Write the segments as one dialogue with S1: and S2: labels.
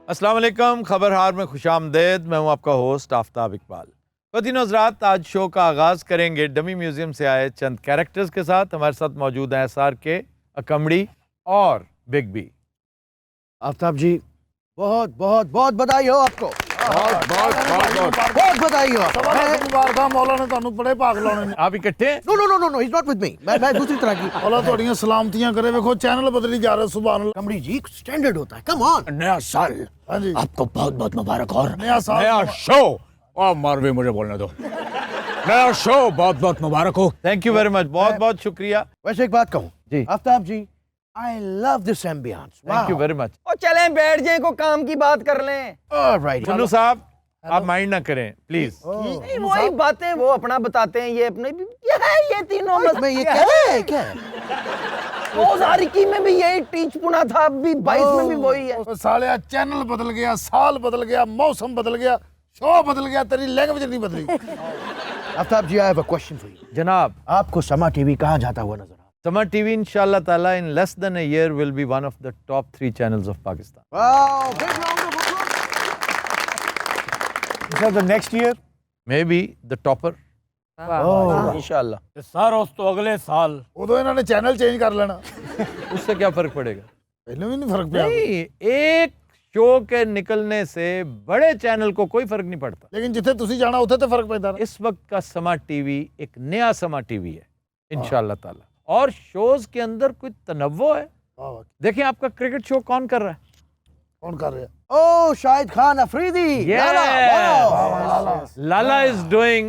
S1: अस्सलाम वालेकुम, खबर हार में खुशामदेद। मैं हूं आपका होस्ट आफ्ताब इकबाल। ख़वातीन और हज़रात, आज शो का आगाज़ करेंगे डमी म्यूज़ियम से आए चंद कैरेक्टर्स के साथ। हमारे साथ मौजूद हैं SRK, अकमड़ी और बिग बी।
S2: आफ्ताब जी, बहुत बहुत बहुत बधाई हो आपको। बहुत बधाई हो।
S3: मौला ने ਤੁਹਾਨੂੰ ਬੜੇ ਭਾਗ ਲਾਉਣੇ ਨੇ।
S1: आप इकट्ठे हैं?
S2: No no no no no, he's not with me। मैं दूसरी तरह की।
S3: ਮੌਲਾ ਤੁਹਾਡੀਆਂ ਸਲਾਮਤੀਆਂ ਕਰੇ। ਵੇਖੋ ਚੈਨਲ ਬਦਲੀ ਜਾ ਰਿਹਾ। ਸੁਭਾਨ अल्लाह।
S2: कमड़ी जी, स्टैंडर्ड होता है। Come on.
S4: नया साल
S3: हाँ जी,
S4: आपको बहुत बहुत मुबारक और
S3: नया साल
S4: नया शो। और मारवी मुझे बोलने दो। नया शो बहुत बहुत मुबारक हो।
S1: थैंक यू वेरी मच, बहुत बहुत शुक्रिया।
S2: वैसे एक बात कहूँ
S1: जी।
S2: आफ्ताब जी, I love this ambience।
S1: Thank you very much.
S5: और चलें बैठ जाएं, को काम की बात कर लें।
S2: Alright।
S1: मुन्नू साहब, आप माइंड ना करें प्लीज।
S5: नहीं, वही बातें वो अपना बताते हैं, ये अपने क्या है, ये तीनों
S2: मैं ये क्या है क्या है?
S5: 2021 में भी यही टीच पुना था, अभी 22 में भी वही है।
S3: सालिया चैनल बदल गया, साल बदल गया, मौसम बदल गया, शो बदल गया, तेरी लैंग्वेज नहीं बदली।
S2: आफ्ताब जी, I have a question for you।
S1: जनाब,
S2: आपको समा टीवी कहाँ जाता हुआ नजर आता?
S1: Sama TV इंशाल्लाह ताला in less than a year will be one of the top 3 channels of Pakistan.
S2: Wow, big round of applause।
S4: Is that the next year?
S1: Maybe the topper.
S5: इंशाल्लाह।
S4: सर उस तो अगले साल
S3: ਉਦੋਂ ਇਹਨਾਂ ਨੇ ਚੈਨਲ ਚੇਂਜ ਕਰ ਲੈਣਾ।
S1: उससे क्या फर्क पड़ेगा?
S3: ਪਹਿਲਾਂ ਵੀ ਨਹੀਂ ਫਰਕ ਪਿਆ।
S1: नहीं, एक शो के निकलने से बड़े चैनल को कोई फर्क नहीं पड़ता।
S3: लेकिन जिथे ਤੁਸੀਂ जाना ਉੱਥੇ ਤੇ फर्क ਪੈਂਦਾ ना।
S1: इस वक्त का समा टीवी एक नया समा टीवी है इंशाल्लाह ताला, और शोज के अंदर कोई तनव्वो है।
S3: वाह वाह,
S1: देखिए आपका क्रिकेट शो कौन कर रहा है?
S3: कौन कर रहा है?
S2: Oh, Shahid Khan Afridi. Lala, wow।
S1: Lala is doing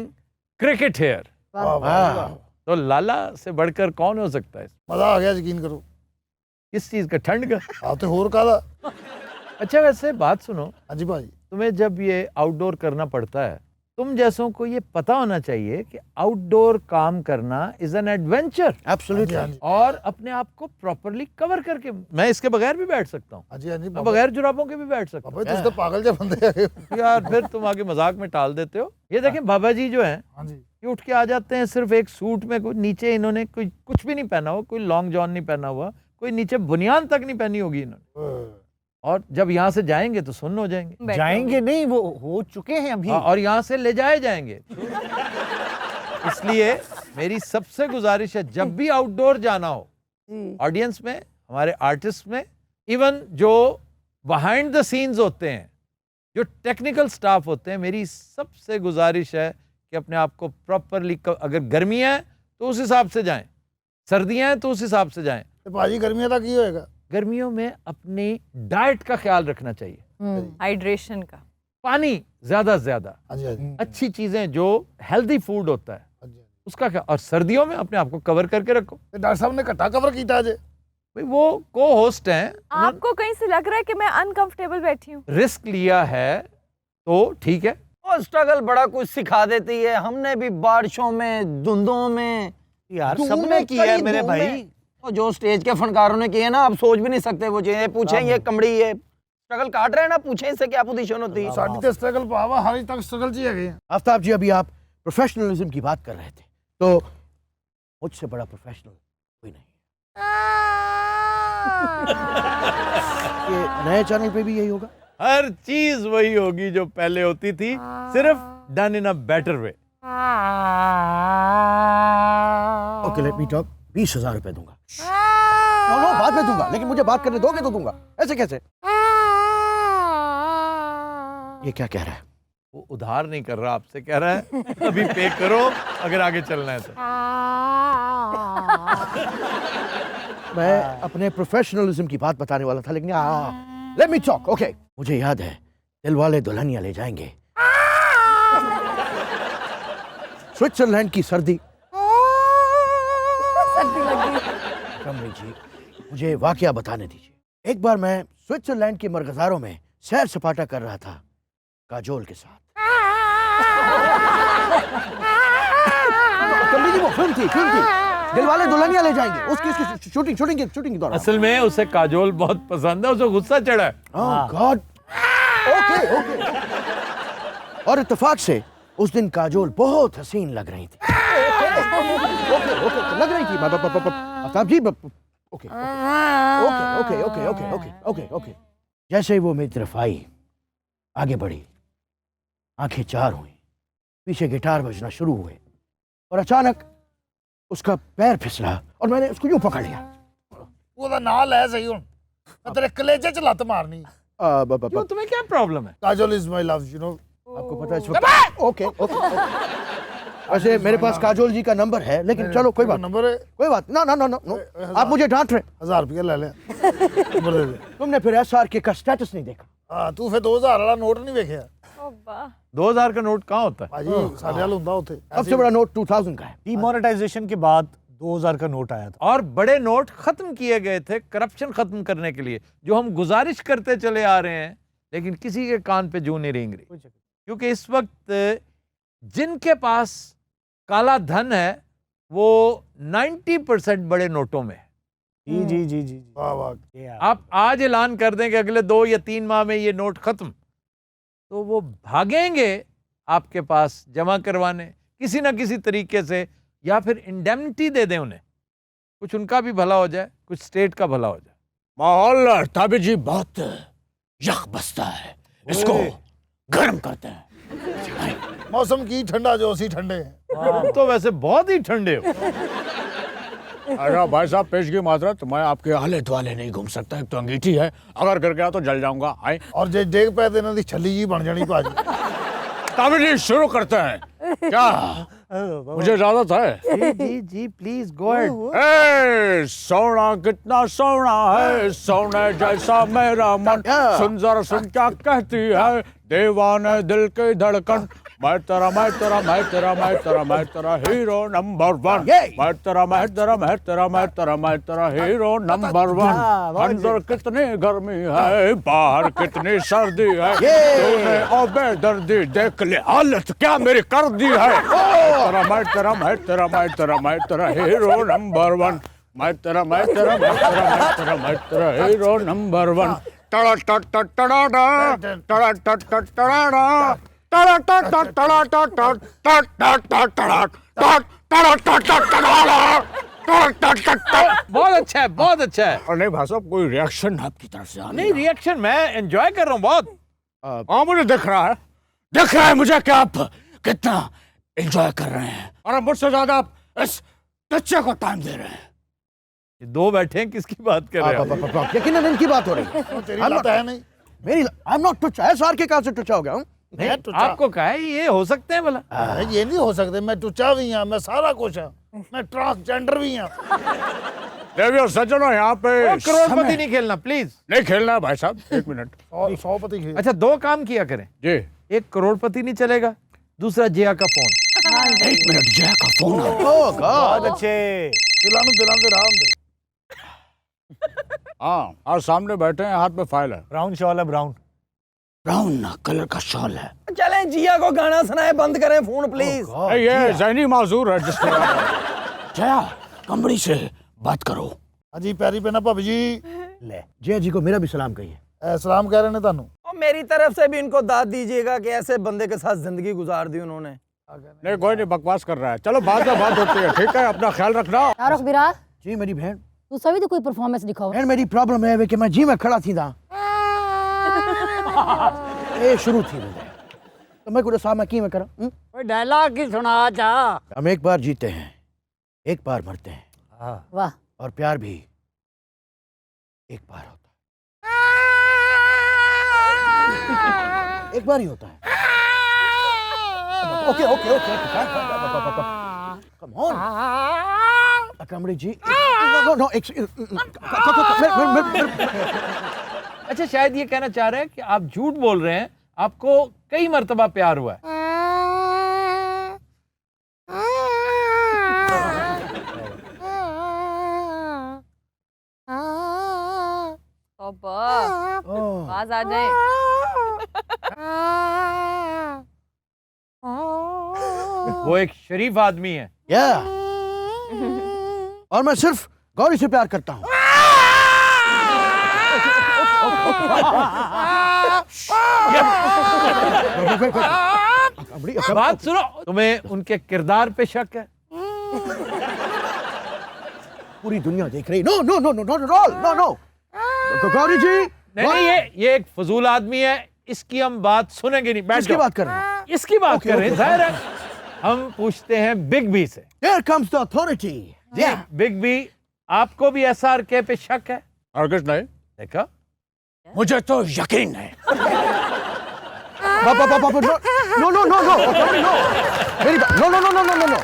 S1: cricket here.
S3: वाह वाह,
S1: तो लाला से बढ़कर कौन हो सकता है?
S3: मजा आ गया, यकीन करो।
S1: किस चीज का? ठंड का?
S3: आप तो होर कादा।
S1: अच्छा वैसे बात सुनो,
S3: हाँ जी भाई।
S1: तुम्हें जब ये आउटडोर करना पड़ता है, तुम जैसों को ये पता होना चाहिए कि आउटडोर काम करना इज एन एडवेंचर।
S2: Absolutely।
S3: हाँ जी,
S1: और अपने आप को प्रॉपरली कवर करके, मैं इसके बगैर भी बैठ सकता हूँ,
S3: हाँ जी, हाँ जी।
S1: मैं बगैर जुराबों के भी बैठ सकता
S3: बाबा तुम तो पागल जे बंदे है।
S1: यार फिर तुम आगे मजाक में टाल देते हो। ये देखें बाबा जी जो हैं,
S3: हाँ जी,
S1: ये उठ के आ जाते हैं सिर्फ एक सूट में, कोई नीचे इन्होंने कोई कुछ भी नहीं पहना हुआ, कोई लॉन्ग जॉन नहीं पहना हुआ, कोई नीचे बुनियान तक नहीं पहनी होगी इन्होंने, और जब यहाँ से जाएंगे तो सुन्न हो जाएंगे।
S4: जाएंगे नहीं, वो हो चुके हैं अभी।
S1: और यहाँ से ले जाए जाएंगे। इसलिए मेरी सबसे गुजारिश है, जब भी आउटडोर जाना हो, ऑडियंस में, हमारे आर्टिस्ट में, इवन जो बिहाइंड द सीन्स होते हैं, जो टेक्निकल स्टाफ होते हैं, मेरी सबसे गुजारिश है कि अपने आप को प्रॉपरली, अगर गर्मियाँ हैं तो उस हिसाब से जाएं, सर्दियाँ हैं तो उस हिसाब से जाएं।
S3: ते भाजी गर्मियां दा की होएगा?
S1: गर्मियों में अपनी डाइट का ख्याल रखना चाहिए,
S6: हाइड्रेशन का।
S1: पानी ज्यादा से ज्यादा,
S3: हाँ जी, हाँ जी,
S1: अच्छी चीजें जो हेल्दी फूड होता है
S3: हाँ जी।
S1: उसका क्या, और सर्दियों में अपने आप को कवर करके रखो।
S3: ते डॉक्टर साहब ने घटा कवर कीता अजे।
S1: भाई वो को होस्ट हैं,
S6: आपको कहीं से लग रहा है कि मैं अनकंफर्टेबल बैठी हूँ?
S1: रिस्क लिया है तो ठीक है।
S5: और स्ट्रगल बड़ा कुछ सिखा देती है। हमने भी बारिशों में, धुंधों में,
S4: यार
S5: धूम
S4: सबने
S5: में,
S4: किया है
S5: कड़ी
S4: मेरे
S5: धूम
S4: भाई।
S5: में। और जो स्टेज के फनकारों ने किए ना, आप सोच भी नहीं सकते। वो जो पूछें ये कमड़ी ये स्ट्रगल काट रहे हैं ना, पूछें इससे क्या पोजीशन होती है।
S3: साडी ते स्ट्रगल पावा, हर तक स्ट्रगल जी है।
S2: आफ्ताब जी, अभी आप प्रोफेशनलिज्म की बात कर रहे थे, तो मुझसे बड़ा प्रोफेशनल कोई नहीं। ये नए चैनल पे भी यही होगा?
S1: हर चीज वही होगी जो पहले होती थी, सिर्फ done in a better way.
S2: Okay, let me talk. 20,000 रुपए दूंगा। नो नो, बाद में दूंगा, लेकिन मुझे बात करने दोगे तो दूंगा। ऐसे कैसे? ये क्या कह रहा है?
S1: वो उधार नहीं कर रहा, आपसे कह रहा है अभी पे करो अगर आगे चलना है तो।
S2: मैं अपने प्रोफेशनलिज्म की बात बताने वाला था, लेकिन लेट मी टॉक। ओके, मुझे याद है, दिलवाले दुल्हनिया ले जाएंगे, स्विट्जरलैंड की सर्दी। कमरी जी, मुझे वाकया बताने दीजिए। एक बार मैं स्विट्जरलैंड के मरगजारों में सैर सपाटा कर रहा था काजोल के साथ। कमरी जी, वो फिल्म थी दिलवाले दुल्हनिया ले जाएंगे, उसकी शूटिंग के दौरान।
S1: असल में उसे काजोल बहुत पसंद है, उसे गुस्सा चढ़ा है।
S2: ओह गॉड। ओके। और इत्तेफाक से उस दिन काजोल बहुत हसीन लग रही थी। ओके, लग रही थी। आफ्ताब जी, ओके। जैसे ही वो मेरी तरफ आई, आगे बढ़ी, आंखें चार हुई, पीछे गिटार बजना शुरू हुए और अचानक उसका पैर फिसला और मैंने उसको यूं पकड़ लिया।
S3: ਉਹਦਾ ਨਾਂ ਲੈ सही ਹੁਣ ਮੈਂ ਤੇਰੇ कलेजे च ਲੱਤ मारनी
S1: क्यों, तुम्हें क्या प्रॉब्लम है?
S3: Kajol is my love you know
S2: आपको पता है इस वक्त? ओके ओके वैसे मेरे पास काजोल जी का नंबर है, लेकिन चलो कोई बात
S3: नंबर है
S2: कोई बात ना ना ना ना आप मुझे डांट रहे।
S3: 1000 रुपया ले ले नंबर दे दे
S2: तुमने फिर SRK का स्टेटस नहीं देखा?
S3: ਹਾਂ ਤੂੰ ਫਿਰ 2000 ਵਾਲਾ ਨੋਟ ਨਹੀਂ ਵੇਖਿਆ
S6: ओबा
S1: 2000 का नोट कहाँ होता है?
S3: ਭਾਜੀ ਸਾਡੇ ਨਾਲ ਹੁੰਦਾ ਉੱਥੇ
S2: सबसे बड़ा नोट 2000 का है।
S7: डिमोनेटाइजेशन के बाद 2000 का नोट आया था।
S1: और बड़े नोट खत्म किए गए थे करप्शन खत्म करने के लिए, जो हम गुजारिश करते चले आ रहे हैं, लेकिन किसी के कान पे जू नहीं रेंग रही, क्योंकि इस वक्त जिनके पास काला धन है वो 90% बड़े नोटों में है।
S7: जी जी जी जी जी।
S3: ਵਾਹ ਵਾਹ
S7: ये आप-
S1: आप आज ऐलान कर दें कि अगले 2 या 3 माह में ये नोट खत्म, तो वो भागेंगे आपके पास जमा करवाने किसी ना किसी तरीके से, या फिर इंडेमनिटी दे दें उन्हें, कुछ उनका भी भला हो जाए, कुछ स्टेट का भला हो जाए।
S4: माहौल ताबिर जी बहुत यख बसता है, इसको गर्म करते हैं।
S3: मौसम की ठंडा जो ਅਸੀਂ ठंडे हैं
S1: तुम तो वैसे बहुत ही ठंडे हो।
S4: अरे भाई साहब, पेश की माजरत, मैं आपके आले दुआले नहीं घूम सकता, एक तो अंगीठी है, अगर गिर गया तो जल जाऊंगा। आए
S3: और जे डेग पे ਇਹਨਾਂ ਦੀ ਛੱਲੀ ਜੀ ਬਣ ਜਾਣੀ ਭਾਜੀ
S4: ताबिर जी शुरू करते हैं क्या? मुझे इजाजत है?
S1: जी जी जी प्लीज गो अहेड।
S4: ए, सोना कितना सोना है, सोने जैसा मेरा मन, सुन जरा सुन क्या कहती है दीवाने दिल की धड़कन, मैं तेरा मैं तेरा मैं तेरा मैं तेरा मैं तेरा हीरो नंबर 1, मैं तेरा मैं तेरा मैं तेरा मैं तेरा मैं तेरा हीरो नंबर 1। अंदर कितनी गर्मी है, बाहर कितनी सर्दी है, तूने ओ बेदर्दी देख ले हालत क्या मेरी कर दी है। तेरा मैं तेरा मैं तेरा मैं तेरा मैं तेरा हीरो नंबर 1, मैं तेरा मैं तेरा मैं तेरा मैं तेरा मैं तेरा हीरो नंबर 1। टड़ा टट टट टड़ा टड़ा टट टट टड़ा टड़ा टट टट टड़ा टट टट टट टट टड़ा टट टड़ा टट टट टड़ा टट टट टट।
S1: बहुत अच्छा है, बहुत अच्छा है।
S4: और नहीं भाई साहब, कोई रिएक्शन आपकी तरफ से आ
S1: नहीं, रिएक्शन मैं एंजॉय कर रहा हूँ बहुत।
S4: हाँ, मुझे दिख रहा है मुझे कि आप कितना एंजॉय कर रहे हैं, और मुझसे ज्यादा आप इस बच्चे को टाइम दे रहे हैं।
S1: ये 2 बैठे हैं, किसकी बात कर रहे हैं?
S2: यकीनन इनकी बात हो रही है।
S3: तेरी लत है नहीं
S2: मेरी I am not touch. SRK कहाँ से टचा हो गया हूँ?
S1: नहीं,
S3: टुचा।
S1: आपको कहा है ये हो सकते हैं भला?
S3: ये नहीं हो सकते, मैं टुचा भी हाँ, मैं सारा कुछ हाँ, मैं ट्रांसजेंडर भी हाँ।
S4: देवी और सज्जनों, यहाँ पे
S1: करोड़पति
S4: समय-
S1: नहीं खेलना प्लीज।
S4: नहीं खेलना है भाई साहब, 1 मिनट।
S3: 100 पति खेल
S1: अच्छा, 2 काम किया करें,
S4: जी,
S1: 1 करोड़पति नहीं चलेगा, दूसरा जिया का फोन।
S4: 1 मिनट, जय का फोन आ गया।
S2: Oh God!
S7: बहुत अच्छे।
S3: दिलां दे राम दे
S4: हाँ, और सामने बैठे हैं, हाथ में फाइल है,
S7: ब्राउन शॉल है, ब्राउन।
S4: ब्राउन कलर का शॉल है।
S5: चलें जिया को गाना सुनाए, बंद करें फोन प्लीज।
S2: God,
S4: ये जहनी माजूर है जिसके जया कंबड़ी से बात करो।
S3: हाँ जी पैरी पे ना भाभी जी
S2: ले जय जी को मेरा भी सलाम कहिए।
S3: सलाम कह रहे ने ਤੁਹਾਨੂੰ
S5: और मेरी तरफ से भी इनको दाद दीजिएगा कि ऐसे बंदे के साथ जिंदगी गुजार दी उन्होंने।
S4: नहीं, कोई नहीं, बकवास कर रहा है, चलो बाद में बात होती है, ठीक है, अपना ख्याल रखना।
S8: तारक बिरा
S2: जी मेरी बहन।
S8: तू सभी तो कोई परफॉर्मेंस दिखाओ।
S2: बहन मेरी प्रॉब्लम है वे कि मैं जी में खड़ा थी था ये शुरू थी मुझे, तो मैं कुछ सामा की में करा।
S9: कोई डायलॉग की सुना जा।
S2: हम एक बार जीते हैं, एक बार मरते हैं,
S8: वाह
S2: और प्यार भी एक बार होता है, एक बार ही होता है। Okay okay okay come on कमड़ी जी। नो नो
S1: अच्छा, शायद ये कहना चाह रहे हैं कि आप झूठ बोल रहे हैं, आपको कई मर्तबा प्यार हुआ है।
S6: ओबा आवाज आ जाए।
S1: वो एक शरीफ आदमी है।
S2: या और मैं सिर्फ गौरी से प्यार करता हूँ।
S1: बात सुनो, तुम्हें उनके किरदार पे शक है?
S2: पूरी दुनिया देख रही। No no no no no no no no Gauri ji
S1: नहीं, ये एक फजूल आदमी है, इसकी हम बात सुनेंगे नहीं। बैठ
S2: किसकी
S1: जाओ।
S2: बात कर रहे हैं?
S1: इसकी बात
S2: Okay,
S1: कर रहे हैं,
S2: okay.
S1: जाहिर है। हम पूछते हैं बिग बी से।
S2: Here comes the authority. Yeah.
S1: Big B, आपको भी SRK पे शक है?
S4: और कुछ नहीं,
S1: देखा,
S4: मुझे तो यकीन है।
S2: No, no, no, no, authority, no. मेरी बात, no, no, no, no, no, no, no.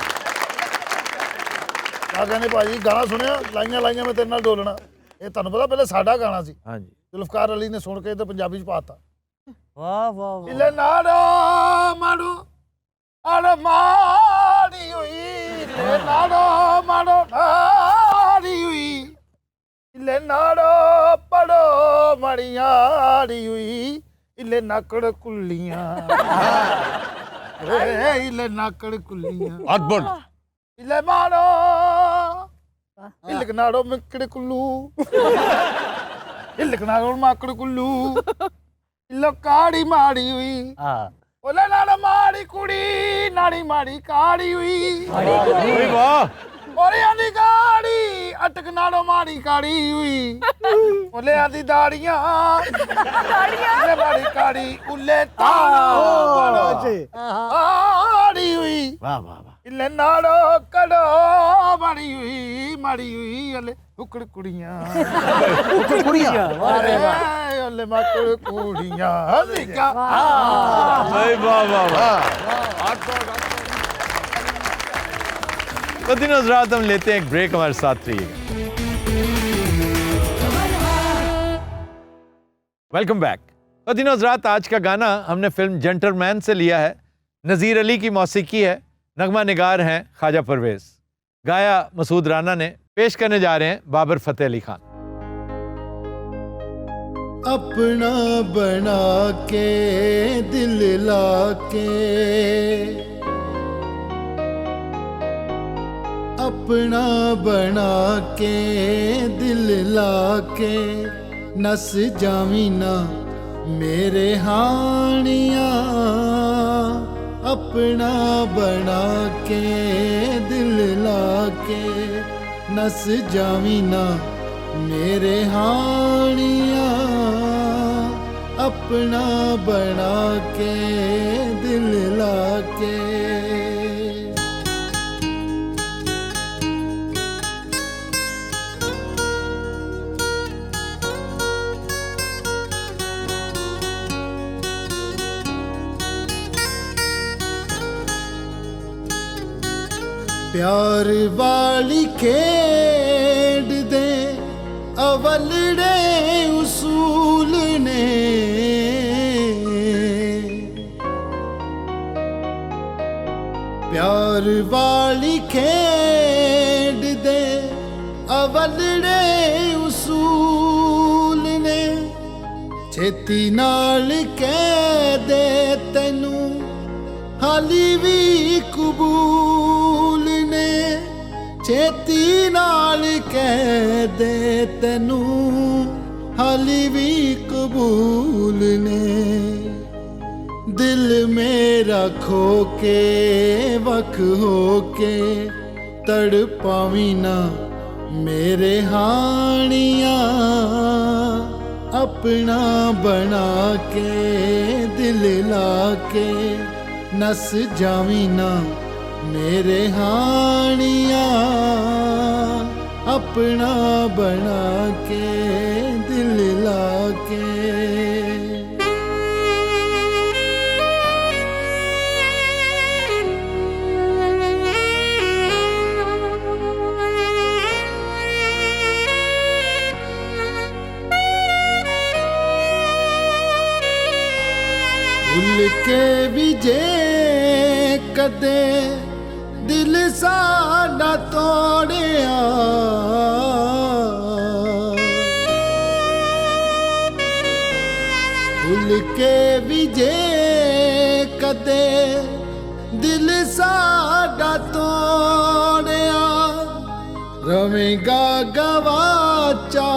S3: क्या कहने भाजी, गाना सुनिया लाइया लाइया मैं तेरे नाल डोलना, ਇਹ ਤੁਹਾਨੂੰ ਪਤਾ ਪਹਿਲੇ ਸਾਡਾ ਗਾਣਾ ਸੀ,
S1: ਹਾਂਜੀ,
S3: ਜ਼ੁਲਫਕਾਰ ਅਲੀ ਨੇ ਸੁਣ ਕੇ ਤੇ ਪੰਜਾਬੀ ਚ ਪਾਤਾ।
S9: ਵਾਹ ਵਾਹ ਵਾਹ
S3: ਇਲੇ ਨਾੜੋ ਮਾੜੋ ਅੜ ਮਾੜੀ ਹੋਈ, ਇਲੇ ਨਾੜੋ ਮਾੜੋ ਨਾੜੀ ਹੋਈ, ਇਲੇ ਨਾੜੋ ਪੜੋ ਮੜੀਆੜੀ ਹੋਈ, ਇਲੇ ਨਾਕੜ ਕੁੱਲੀਆਂ, ਇਲੇ ਨਾਕੜ ਕੁੱਲੀਆਂ,
S4: अद्भुत।
S3: ਇਲੇ ਮਾੜੋ ਇਲਕ ਨਾੜੋ ਮੱਕੜ ਕੁੱਲੂ, ਇਲਕ ਨਾੜੋ ਮਾਕੜ ਕੁੱਲੂ, ਇਲੋ ਕਾੜੀ ਮਾੜੀ ਹੋਈ,
S9: हाँ
S3: ओले नाड़ा माड़ी कुड़ी नाड़ी माड़ी काड़ी हुई,
S1: अरे वाह,
S3: ओले आंदी गाड़ी अटक नाड़ो माड़ी काड़ी हुई, ओले आंदी दाड़ियां ओले माड़ी काड़ी उले ताड़ो आड़ी हुई,
S2: वाह वाह वाह.
S3: इले नाड़ो कड़ो माड़ी हुई ओले हुकड़ कुड़ियां,
S2: कुड़िया.
S3: ओले मकड़ कुड़ियां निका
S1: भाई वाह वाह वाह। तो दिनों रात हम लेते हैं एक ब्रेक, हमारे साथ रहिएगा। Welcome back. तो दिनों रात आज का गाना हमने फिल्म जेंटलमैन से लिया है। नज़ीर अली की मौसीकी है, नगमा निगार हैं ख्वाजा परवेज, गाया मसूद राना ने, पेश करने जा रहे हैं बाबर फतेह अली खान।
S10: अपना बना के दिल लाके, अपना बना के दिल लाके, नस जावी ना मेरे हानिया, अपना बना के दिल लाके, नस जावी ना मेरे हानिया, अपना बना के दिल लाके। प्यार वाली खेड दे अवलड़े उसूल ने, प्यार वाली खेड दे अवलड़े उसूल ने, छेती नाल कह दे तैनू हाली भी कबूल ने, छेती नाल कह दे तैनू हाली भी कबूल ने, दिल मेरा खो के वख हो के, तड़पावी ना मेरे हानिया, अपना बना के दिल लाके, नस जावी ना मेरे हानिया, अपना बना के दिल लाके। भुल के भी जे कदे दिल साडा तोड़िया, भुल के भी जे कदे दिल साडा तोड़िया, रवेगा गवाचा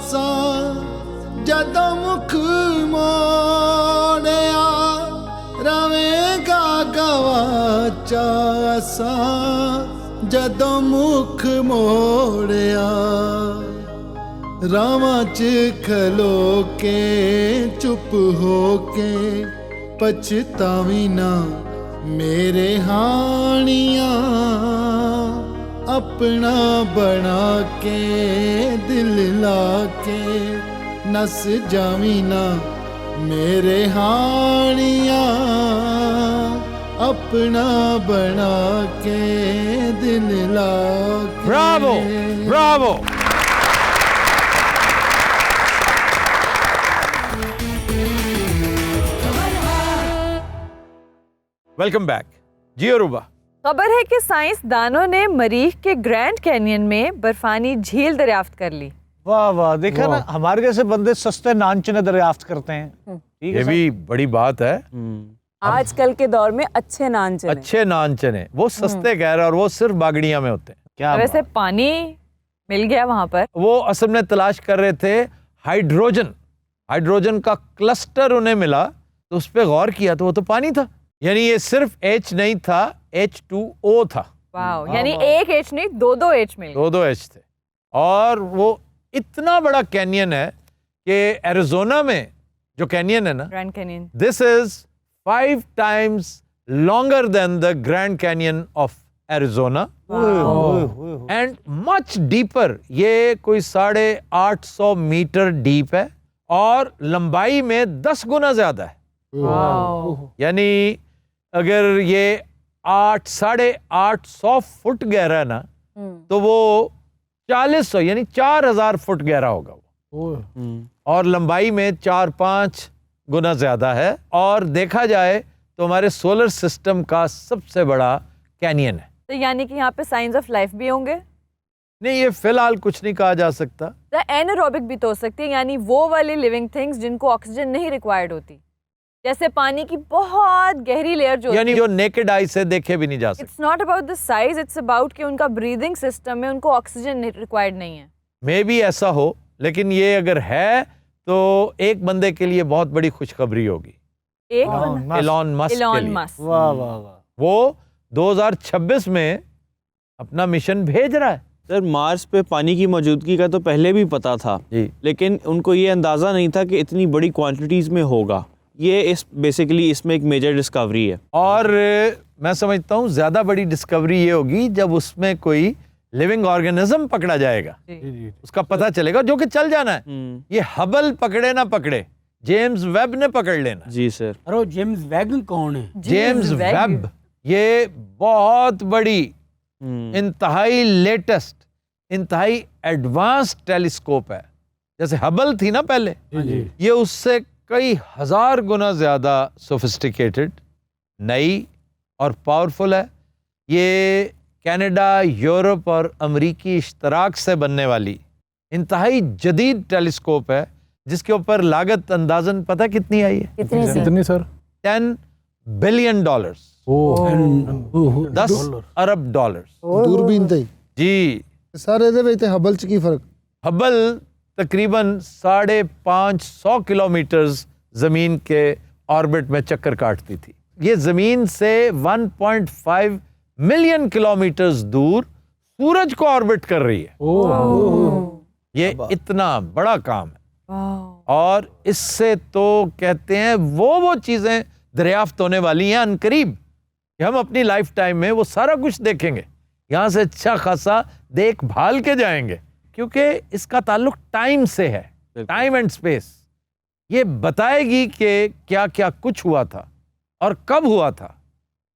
S10: सा जदों मुख मोड़िया, रवेगा गवाचा सा जदों मुख मोड़िया, ਰਾਵਾਂ 'ਚ ਖਲੋ ਕੇ ਚੁੱਪ ਹੋ ਕੇ ਪਛਤਾਵੀਂ ਨਾ ਮੇਰੇ ਹਾਣੀਆਂ अपना बना के दिल ला के नस जावी ना मेरे हानिया अपना बना के दिल ला के
S1: ब्रावो ब्रावो वेलकम बैक जी अरूबा।
S6: खबर है कि साइंसदानों ने मरीख के ग्रैंड कैनियन में बर्फानी झील दरियाफ्त कर ली।
S7: वाह वाह, देखा ना, हमारे जैसे बंदे सस्ते नान चने दरियाफ्त करते हैं। ठीक है
S1: ये
S7: सर?
S1: भी बड़ी बात है।
S9: आजकल के दौर में अच्छे नान चने।
S1: अच्छे नान चने वो सस्ते कह रहे हैं और वो सिर्फ बागड़िया में होते हैं।
S7: क्या
S6: वैसे पानी मिल गया वहां पर।
S1: वो असल में तलाश कर रहे थे हाइड्रोजन, हाइड्रोजन का क्लस्टर उन्हें मिला तो उस पर गौर किया तो वो तो पानी था। यानी ये सिर्फ H नहीं था, H2O था।
S6: वाह, यानी एक H नहीं दो H मिल गए।
S1: दो H थे। और वो इतना बड़ा कैनियन है कि एरिज़ोना में जो कैनियन है ना,
S6: grand canyon,
S1: this is 5 times longer than the Grand Canyon of Arizona and much deeper। ये कोई 850 मीटर डीप है और लंबाई में 10 गुना ज्यादा है। यानी अगर ये 800-850 फुट गहरा है ना, तो वो 400 यानी 4000 फुट गहरा होगा वो। और लंबाई में 4-5 गुना ज्यादा है। और देखा जाए तो हमारे सोलर सिस्टम का सबसे बड़ा कैनियन है।
S6: तो यानी कि यहाँ पे साइंस ऑफ लाइफ भी होंगे?
S1: नहीं, ये फिलहाल कुछ नहीं कहा जा सकता।
S6: तो एनारोबिक भी तो हो सकती है, यानी वो वाली लिविंग थिंग्स जिनको ऑक्सीजन नहीं रिक्वायर्ड होती, जैसे पानी की बहुत गहरी लेयर जो
S1: यानी जो नेकेड आई से देखे भी नहीं जा सकते।
S6: It's not about the size, it's about कि उनका ब्रीदिंग सिस्टम में उनको ऑक्सीजन रिक्वायर्ड नहीं है।
S1: मे भी ऐसा हो, लेकिन ये अगर है तो एक बंदे के लिए बहुत बड़ी खुशखबरी होगी।
S6: एक
S1: एलॉन मस्क के लिए।
S7: वाह वाह वाह।
S1: वो 2026 में अपना मिशन भेज रहा है।
S11: सर, मार्स पे पानी की मौजूदगी का तो पहले भी पता था
S1: जी,
S11: लेकिन उनको ये अंदाज़ा नहीं था कि इतनी बड़ी क्वांटिटीज़ में होगा। ये बेसिकली इसमें एक मेजर डिस्कवरी है।
S1: और मैं समझता हूँ ज़्यादा बड़ी डिस्कवरी ये होगी जब उसमें कोई लिविंग ऑर्गेनिज्म पकड़ा जाएगा, उसका पता चलेगा, जो कि चल जाना है। ये हबल पकड़े ना पकड़े, जेम्स वेब ने पकड़ लेना।
S11: जी सर।
S2: अरे जेम्स वेब कौन है?
S1: जेम्स वेब ये बहुत बड़ी इंतहाई लेटेस्ट, इंतहाई एडवांस टेलीस्कोप है। जैसे हबल थी ना पहले, ये उससे कई हजार गुना ज़्यादा सोफिस्टिकेटेड, नई और पावरफुल है। ये कनाडा, यूरोप और अमेरिकी इश्तराक से बनने वाली इंतहाई जदीद टेलीस्कोप है, जिसके ऊपर लागत अंदाजन पता कितनी आई है?
S7: कितनी सर?
S1: $10 बिलियन, 10 अरब डॉलर्स।
S10: दूरबीन ते
S1: जी।
S10: ਸਾਰੇ ਦੇ ਵਿੱਚ ਤੇ ਹਬਲ ਚ ਕੀ ਫਰਕ?
S1: हबल तकरीबन 550 किलोमीटर जमीन के ऑर्बिट में चक्कर काटती थी। ये जमीन से 1.5 मिलियन किलोमीटर दूर सूरज को ऑर्बिट कर रही है। ये इतना बड़ा काम है। और इससे तो कहते हैं वो चीजें दरियाफ्त होने वाली हैं अनकरीब कि हम अपनी लाइफ टाइम में वो सारा कुछ देखेंगे, यहाँ से अच्छा खासा देखभाल के जाएंगे, क्योंकि इसका ताल्लुक टाइम से है, टाइम एंड स्पेस। ये बताएगी कि क्या क्या कुछ हुआ था और कब हुआ था,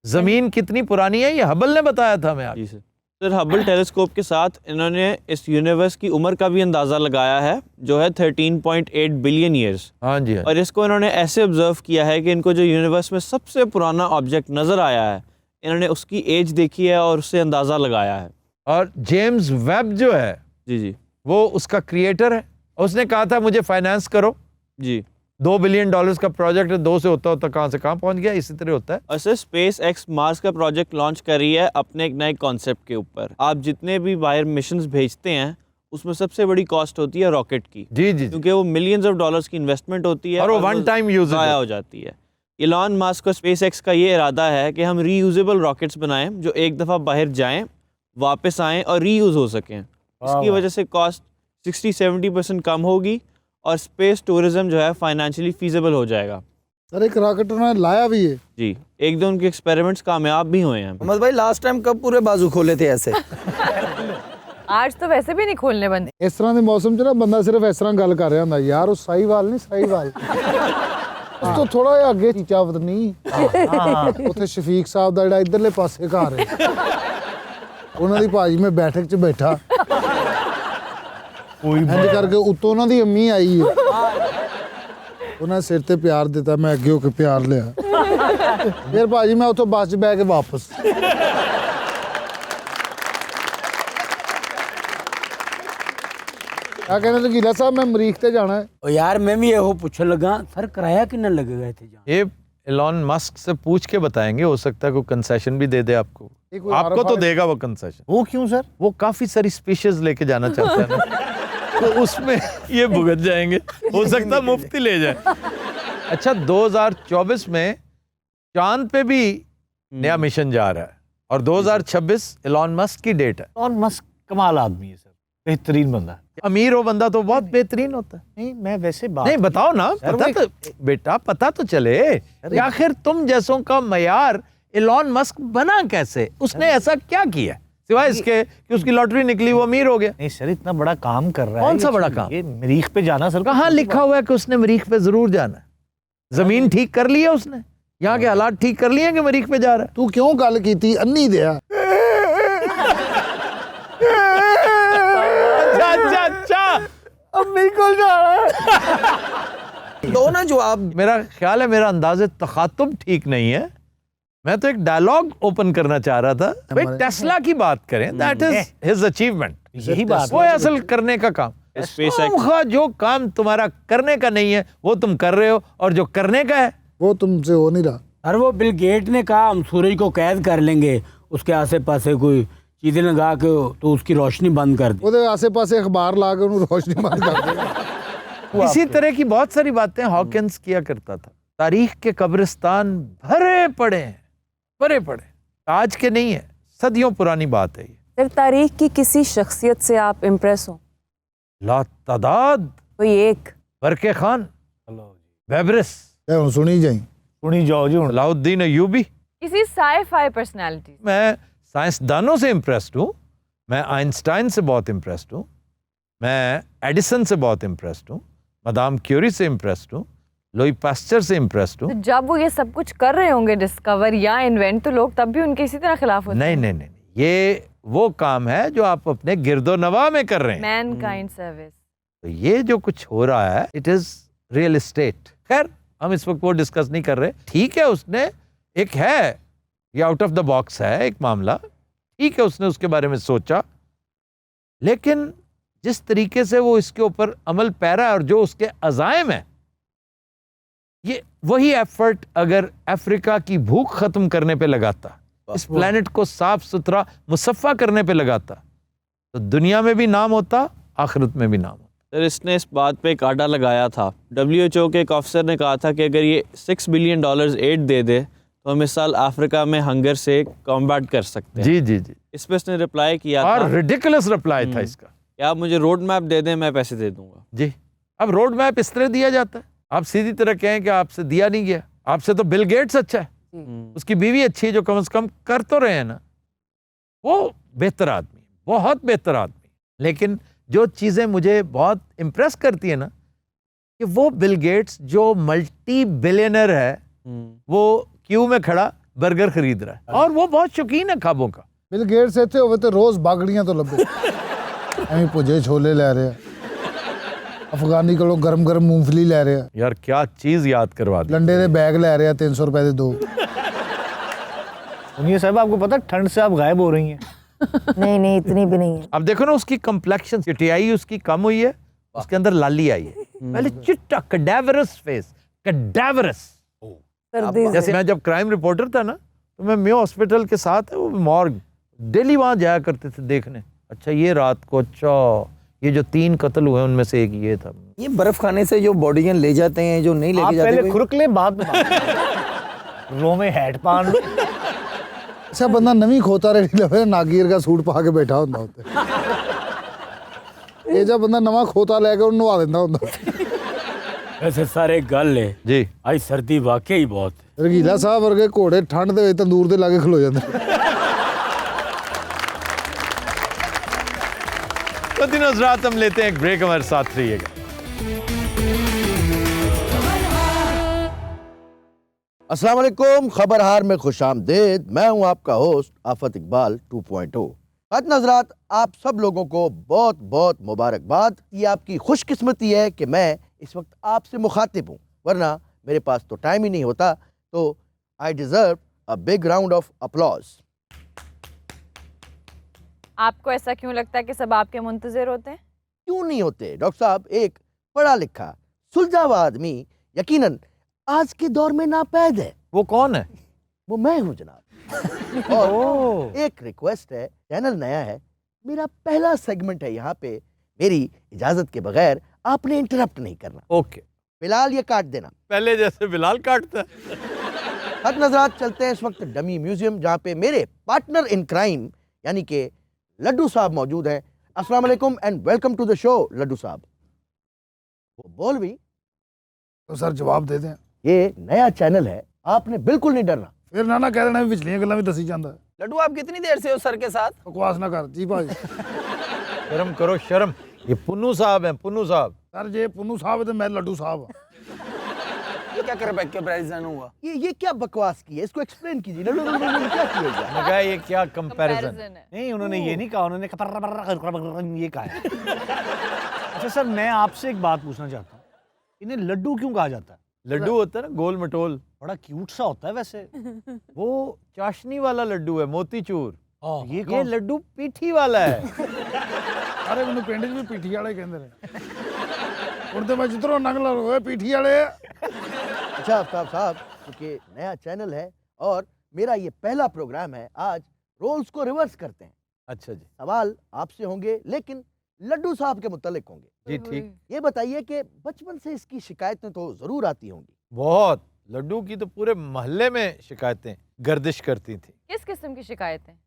S1: जमीन कितनी पुरानी है, ये हबल ने बताया था हमें।
S11: जी सर। सर, हबल टेलीस्कोप के साथ इन्होंने इस यूनिवर्स की उम्र का भी अंदाज़ा लगाया है, जो है 13.8 बिलियन ईयर्स।
S1: हाँ जी, हाँ।
S11: और इसको इन्होंने ऐसे ऑब्जर्व किया है कि इनको जो यूनिवर्स में सबसे पुराना ऑब्जेक्ट नज़र आया है, इन्होंने उसकी एज देखी है और उससे अंदाज़ा लगाया है।
S1: और जेम्स वेब जो है,
S11: जी,
S1: वो उसका क्रिएटर है। उसने कहा था मुझे फाइनेंस करो।
S11: जी।
S1: $2 बिलियन का प्रोजेक्ट है, 2 से होता कहाँ से कहाँ पहुँच गया, इसी तरह होता है।
S11: और सर, स्पेस एक्स मार्स का प्रोजेक्ट लॉन्च कर रही है अपने एक नए कॉन्सेप्ट के ऊपर। आप जितने भी बाहर मिशंस भेजते हैं उसमें सबसे बड़ी कॉस्ट होती है रॉकेट की।
S1: जी जी,
S11: क्योंकि वो मिलियंस ऑफ डॉलर्स की इन्वेस्टमेंट होती है
S1: और वो वन टाइम यूज
S11: ज़ाया हो जाती है। इलॉन मस्क का स्पेस एक्स का ये इरादा है कि हम रीयूजेबल रॉकेट्स बनाएं जो एक दफ़ा बाहर जाएं, वापस आएं और रीयूज़ हो सकें। इसकी वजह से कॉस्ट 60-70% कम होगी और स्पेस टूरिज्म जो है फाइनेंशियली फीजिबल हो जाएगा।
S10: सर एक रॉकेट उन्होंने लाया भी है
S11: जी, एक दो उनके एक्सपेरिमेंट्स कामयाब भी हुए हैं।
S5: मोहम्मद भाई लास्ट टाइम कब पूरे बाजू खोले थे ऐसे?
S6: आज तो वैसे भी नहीं खोलने बंदे।
S10: इस तरह ਦੇ ਮੌਸਮ 'ਚ ਨਾ ਬੰਦਾ ਸਿਰਫ ਇਸ ਤਰ੍ਹਾਂ ਗੱਲ ਕਰ ਰਿਹਾ ਹੁੰਦਾ ਯਾਰ ਉਹ ਸਾਈਵਾਲ ਨਹੀਂ ਸਾਈਵਾਲ ਉਸ ਤੋਂ ਥੋੜਾ ਜਿਹਾ ਅੱਗੇ ਚੀਚਾਵਤ ਨਹੀਂ ਉੱਥੇ ਸ਼ਫੀਕ ਸਾਹਿਬ ਦਾ ਜਿਹੜਾ ਇਧਰਲੇ ਪਾਸੇ ਘਰ ਹੈ ਉਹਨਾਂ ਦੀ ਭਾਜੀ ਮੈਂ ਬੈਠਕ 'ਚ ਬੈਠਾ ਕੋਈ ਇੰਜ ਕਰਕੇ ਉੱਤੋਂ ਉਹਨਾਂ ਦੀ ਅੰਮੀ ਆਈ ਹੈ ਉਹਨਾਂ ਸਿਰ ਤੇ ਪਿਆਰ ਦਿੱਤਾ ਮੈਂ ਅੱਗੇ ਹੋ ਕੇ ਪਿਆਰ ਲਿਆ ਫਿਰ ਭਾਜੀ ਮੈਂ ਉੱਥੋਂ ਬੱਸ 'ਚ ਬਹਿ ਕੇ ਵਾਪਸ क्या कहने लगी ला साहब मैं मरीख ते जाना है
S2: ओ यार मैं भी यही पूछने लगा सर किराया कितना लगेगा इथे जाने?
S1: ये एलॉन मस्क से पूछ के बताएंगे, हो सकता है कोई कंसेशन भी दे दे आपको।
S10: कोई
S1: आपको तो देगा वो कंसेशन।
S7: वो क्यों सर?
S1: वो काफी सारी स्पीशीज लेके जाना चाहता है ना तो उसमें ये भुगत जाएंगे, हो सकता है मुफ्ती ले जाए। अच्छा 2024 में चांद पे भी नया मिशन जा रहा है और 2026 एलॉन मस्क की डेट है।
S7: एलॉन मस्क कमाल आदमी है सर, बेहतरीन बंदा है।
S1: अमीर हो बंदा तो बहुत बेहतरीन होता है।
S7: नहीं मैं वैसे बात
S1: नहीं बताओ ना, पता तो बेटा पता तो चले कि आखिर तुम जैसों का मयार एलॉन मस्क बना कैसे, उसने ऐसा क्या किया सिवाय इसके कि उसकी लॉटरी निकली वो अमीर हो गया।
S7: नहीं सर इतना बड़ा काम कर रहा है।
S1: कौन सा बड़ा काम?
S7: ये मरीख पे जाना सर।
S1: कहाँ लिखा हुआ है कि उसने मरीख पे जरूर जाना है? जमीन ठीक कर ली है उसने, यहाँ के हालात ठीक कर लिए कि मरीख पे जा रहा है।
S10: तू क्यों गल की थी अन्नी दिया
S1: अच्छा अम्मी को जा रहा है
S5: दो ना जवाब।
S1: मेरा ख्याल है मेरा अंदाज़े तखातुब ठीक नहीं है। मैं तो एक डायलॉग ओपन करना चाह रहा था। भाई टेस्ला की बात करें, दैट इज हिज अचीवमेंट।
S7: यही बात
S1: वो है असल करने का काम। जो काम तुम्हारा करने का नहीं है वो तुम कर रहे हो, और जो करने का है
S10: वो तुमसे हो नहीं रहा।
S2: अरे वो बिल गेट ने कहा हम सूरज को कैद कर लेंगे, उसके आसे पासे कोई चीजें लगा के तो उसकी रोशनी बंद कर दी।
S10: ਉਹਦੇ ਆਸੇ-ਪਾਸੇ अखबार ला के उन्हें रोशनी बंद कर देगा।
S1: इसी तरह की बहुत सारी बातें हॉकिंस किया करता था। तारीख के कब्रिस्तान भरे पड़े हैं, भरे पड़े, आज के नहीं है, सदियों पुरानी बात है ये।
S9: फिर तारीख की किसी शख्सियत से आप इम्प्रेस हो?
S1: लातादाद।
S9: कोई एक?
S1: बरके खान, बेबरिस,
S10: सुनी जाई,
S7: सुनी जाओ जी।
S1: अलाउद्दीन अयूबी।
S6: किसी साई-फाई पर्सनालिटी।
S1: मैं साइंसदानों से इम्प्रेस्ड हूँ, मैं आइंस्टाइन से बहुत इम्प्रेस्ड हूँ, मैं एडिसन से बहुत इम्प्रेस्ड हूँ, मदाम क्यूरी से इम्प्रेस्ड हूँ, लुई पास्चर से इम्प्रेस्ड हूँ।
S6: तो जब वो ये सब कुछ कर रहे होंगे डिस्कवर या इन्वेंट, तो लोग तब भी उनके इसी तरह खिलाफ होते हैं?
S1: नहीं, ये वो काम है जो आप अपने गिरदो नवा में कर रहे हैं।
S6: Mankind service.
S1: तो ये जो कुछ हो रहा है इट इज रियल एस्टेट। खैर हम इस वक्त वो डिस्कस नहीं कर रहे। ठीक है, उसने एक है ये आउट ऑफ द बॉक्स है एक मामला, ठीक है, उसने उसके बारे में सोचा, लेकिन जिस तरीके से वो इसके ऊपर अमल पैरा है और जो उसके अज़ाइम है, ये वही एफर्ट अगर अफ्रीका की भूख खत्म करने पे लगाता, इस प्लेनेट को साफ सुथरा मुसफ़ा करने पे लगाता, तो दुनिया में भी नाम होता, आखिरत में भी नाम होता।
S11: सर इसने इस बात पे एक आड़ा लगाया था। WHO के एक ऑफिसर ने कहा था कि अगर ये $6 बिलियन एड दे दे तो हम इस साल अफ्रीका में हंगर से कॉम्बैट कर सकते हैं।
S1: जी।
S11: इस पे इसने रिप्लाई किया
S1: और
S11: था,
S1: रिडिकुलस रिप्लाई था इसका,
S11: कि आप मुझे रोड मैप दे दें मैं पैसे दे दूंगा।
S1: जी। अब रोड मैप इस तरह दिया जाता है, आप सीधी तरह कहें कि आपसे दिया नहीं गया, आपसे तो बिल गेट्स अच्छा है, उसकी बीवी अच्छी है जो कम से कम कर तो रहे हैं ना, वो बेहतर आदमी, बहुत बेहतर आदमी। लेकिन जो चीज़ें मुझे बहुत इम्प्रेस करती है ना, कि वो बिल गेट्स जो मल्टी बिलियनर है, वो क्यू में खड़ा बर्गर खरीद रहा है और वो बहुत शौकीन है खाबों का।
S10: बिल गेट्स ਇੱਥੇ ਹੋਵੇ ਤੇ ਰੋਜ਼ ਬਾਗੜੀਆਂ ਤੋਂ ਲੱਭੇ ਐਵੇਂ ਭੁਜੇ ਛੋਲੇ ਲੈ ਰਿਹਾ, ਅਫਗਾਨੀ ਕੋਲੋਂ ਗਰਮ ਮੂੰਗਫਲੀ ਲੈ ਰਿਹਾ।
S1: यार क्या चीज़ याद करवा दी।
S10: लंडे ਦੇ बैग ਲੈ ਰਿਹਾ 300 रुपए ਦੇ दो।
S7: सुनिए साहब आपको पता ठंड से आप गायब हो रही हैं।
S9: नहीं इतनी भी नहीं है।
S1: अब देखो ना उसकी कंप्लेक्शन, चिटियाई उसकी कम हुई है, उसके अंदर लाली आई है। पहले चिट्टा कडावरस फेस, कडावरस। जैसे मैं जब क्राइम रिपोर्टर था ना, तो मैं मेयो हॉस्पिटल के साथ है वो मॉर्ग, डेली वहाँ जाया करते थे देखने। अच्छा ये रात को, अच्छा ये जो 3 कत्ल हुए उनमें से एक ये था।
S5: ये बर्फ खाने से जो बॉडीगार्ड ले जाते हैं, जो नहीं लेके जाते,
S7: पहले खुरक ले बाद में रो में हैट पान।
S10: अच्छा बंदा नवी खोता रेडी लवे नागीर का सूट पा के बैठा होता होते ਇਹ ਜਿਹਾ ਬੰਦਾ ਨਵਾਂ ਖੋਤਾ ਲੈ ਕੇ ਉਹਨੂੰ ਨਵਾ ਦਿੰਦਾ ਹੁੰਦਾ।
S12: वैसे सारे गल है
S1: जी
S12: आज सर्दी वाकई बहुत है।
S10: ਰਗੀਲਾ ਸਾਹਿਬ ਵਰਗੇ ਘੋੜੇ ਠੰਡ ਦੇ ਵਿੱਚ ਤੰਦੂਰ ਦੇ ਲਾਗੇ ਖਲੋ ਜਾਂਦੇ।
S1: तो दिन हजरात हम लेते हैं एक ब्रेक, हमारे साथ रहिएगा।
S2: अस्सलाम वालेकुम, खबर हार में खुश आमदेद। मैं हूं आपका होस्ट आफत इकबाल 2.0। नजरात, आप सब लोगों को बहुत बहुत मुबारकबाद। ये आपकी खुशकिस्मती है कि मैं इस वक्त आपसे मुखातिब हूँ, वरना मेरे पास तो टाइम ही नहीं होता। तो I deserve a big round of applause.
S6: आपको ऐसा क्यों लगता है कि सब आपके मुंतजिर होते हैं?
S2: क्यों नहीं होते डॉक्टर साहब? एक पढ़ा लिखा सुलझा हुआ आदमी यकीनन आज के दौर में नापैद है।
S1: वो कौन है?
S2: वो मैं हूँ जनाब। और एक रिक्वेस्ट है, चैनल नया है, मेरा पहला सेगमेंट है यहाँ पे, मेरी इजाजत के बगैर आपने इंटरप्ट नहीं करना।
S1: ओके,
S2: बिलाल ये काट देना।
S1: पहले जैसे बिलाल काटता है।
S2: हद नजरात चलते हैं इस वक्त डमी म्यूजियम, जहाँ पे मेरे पार्टनर इन क्राइम यानी कि लड्डू साहब मौजूद हैं। अस्सलाम वालेकुम and welcome to the show Laddu साहब। बोल भी
S10: तो सर जवाब दे दें।
S2: ये नया चैनल है, आपने बिल्कुल नहीं डरना।
S10: ਫਿਰ ਨਾ ਨਾ ਕਹਿ ਦੇਣਾ ਵੀ ਵਿਚਲੀਆਂ ਗੱਲਾਂ ਵੀ ਦੱਸੀ ਜਾਂਦਾ।
S5: लड्डू आप कितनी देर से हो सर के साथ?
S10: ਬਕਵਾਸ ਨਾ ਕਰ ਜੀ ਭਾਜੀ।
S1: शर्म करो शर्म। ये पुन्नू साहब हैं, पुन्नू साहब।
S10: ਸਰ ਜੇ ਪੁੰਨੂ ਸਾਹਿਬ ਤੇ ਮੈਂ ਲੱਡੂ ਸਾਹਿਬ।
S5: ये क्या कंपैरिजन हुआ?
S2: ये क्या बकवास की है, इसको एक्सप्लेन कीजिए। क्या किया गया?
S1: मैंने कहा ये क्या कंपैरिजन?
S6: Comparison है।
S7: नहीं, उन्होंने ये नहीं कहा, उन्होंने ये कहा है। अच्छा सर, मैं आपसे एक बात पूछना चाहता हूँ, इन्हें लड्डू क्यों कहा जाता है?
S1: लड्डू होता है ना गोल मटोल,
S7: बड़ा क्यूट सा होता है वैसे।
S1: वो चाशनी वाला लड्डू है, मोतीचूर।
S7: ये
S1: लड्डू पीठी वाला है।
S10: ਅਰੇ ਮੈਨੂੰ ਪਿੰਡ 'ਚ ਵੀ ਪੀਠੀ ਵਾਲੇ ਕਹਿੰਦੇ ਨੇ। ਹੁਣ ਤੇ ਮੈਂ ਜਿੱਧਰੋਂ ਨੰਗ ਲਾ ਹੋਏ ਪੀਠੀ ਵਾਲੇ।
S2: अच्छा आफ्ताब साहब, क्योंकि नया चैनल है और मेरा ये पहला प्रोग्राम है, आज रोल्स को रिवर्स करते हैं।
S1: अच्छा जी
S2: सवाल आपसे होंगे लेकिन लड्डू साहब के मुतालिक होंगे।
S1: जी ठीक।
S2: ये बताइए कि बचपन से इसकी शिकायतें तो जरूर आती होंगी।
S1: बहुत, लड्डू की तो पूरे मोहल्ले में शिकायतें गर्दिश करती थी।
S6: किस किस्म की शिकायतें?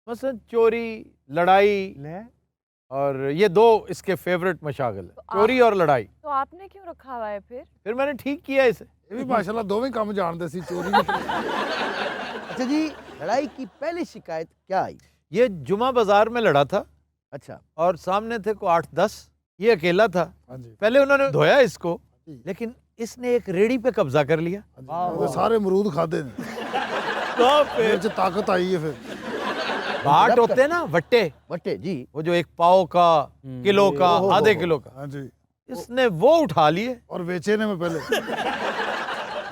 S1: मसलन चोरी, लड़ाई, और ये दो इसके फेवरेट मशागल है, चोरी और लड़ाई।
S6: तो आपने क्यों रखा हुआ है फिर?
S1: फिर मैंने ठीक किया इसे।
S10: ਇਹ ਵੀ ਮਾਸ਼ਾਅੱਲਾ ਦੋਵੇਂ ਕੰਮ ਜਾਣਦੇ ਸੀ, ਚੋਰੀ ਵੀ।
S2: अच्छा जी, लड़ाई की पहली शिकायत क्या आई?
S1: ये जुमा बाजार में लड़ा था
S2: अच्छा,
S1: और सामने थे को 8-10। ये अकेला था।
S10: हाँ जी।
S1: पहले उन्होंने धोया इसको, लेकिन इसने एक रेड़ी पे कब्जा कर लिया।
S10: ਉਹਦੇ ਸਾਰੇ ਅਮਰੂਦ ਖਾਦੇ ਨੇ। ਮੇਰੇ 'ਚ ਤਾਕਤ ਆਈ ਹੈ ਫਿਰ।
S1: बाट होते हैं ना, वट्टे,
S2: बट्टे जी।
S1: वो जो एक पाव का, किलो का, आधे किलो का,
S10: हाँ जी।
S1: इसने वो उठा लिए
S10: और बेचे ने मैं पहले।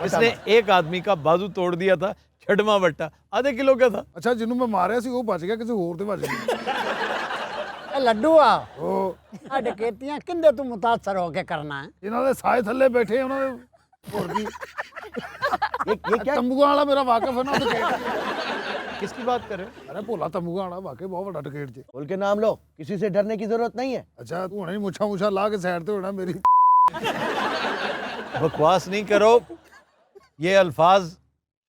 S1: इसने एक आदमी का बाजू तोड़ दिया था, छठवां वट्टा आधे किलो का था।
S10: अच्छा जिन्हों मैं मारिया सी वो बच गया, किसी होर ते बच गया।
S3: ਲੱਡੂ ਆ
S10: ਉਹ
S3: ਆ ਡਕੈਤੀਆਂ ਕਿੰਦੇ ਤੂੰ ਮੁਤਾਸਰ ਹੋ ਕੇ ਕਰਨਾ ਹੈ?
S10: ਇਹਨਾਂ ਦੇ ਸਾਏ ਥੱਲੇ ਬੈਠੇ ਉਹਨਾਂ ਦੇ ਹੋਰ ਕੀ।
S2: ये क्या?
S10: ਤੰਬੂਆਂ ਵਾਲਾ ਮੇਰਾ ਵਾਕਿਫ ਹੈ ਨਾ ਉਹ ਡਕੈਤ।
S1: किसकी बात कर रहे हो?
S10: अरे भोला तंबूਆਂ ਵਾਲਾ ਵਾਕਿਆ ਬਹੁਤ ਵੱਡਾ ਡਕੈਤ ਜੀ।
S2: बोल के नाम लो, किसी से डरने की जरूरत नहीं है।
S10: अच्छा तू हुणे मुछा मुछा ला के साइड ते होना मेरी।
S1: बकवास नहीं करो, ये अल्फाज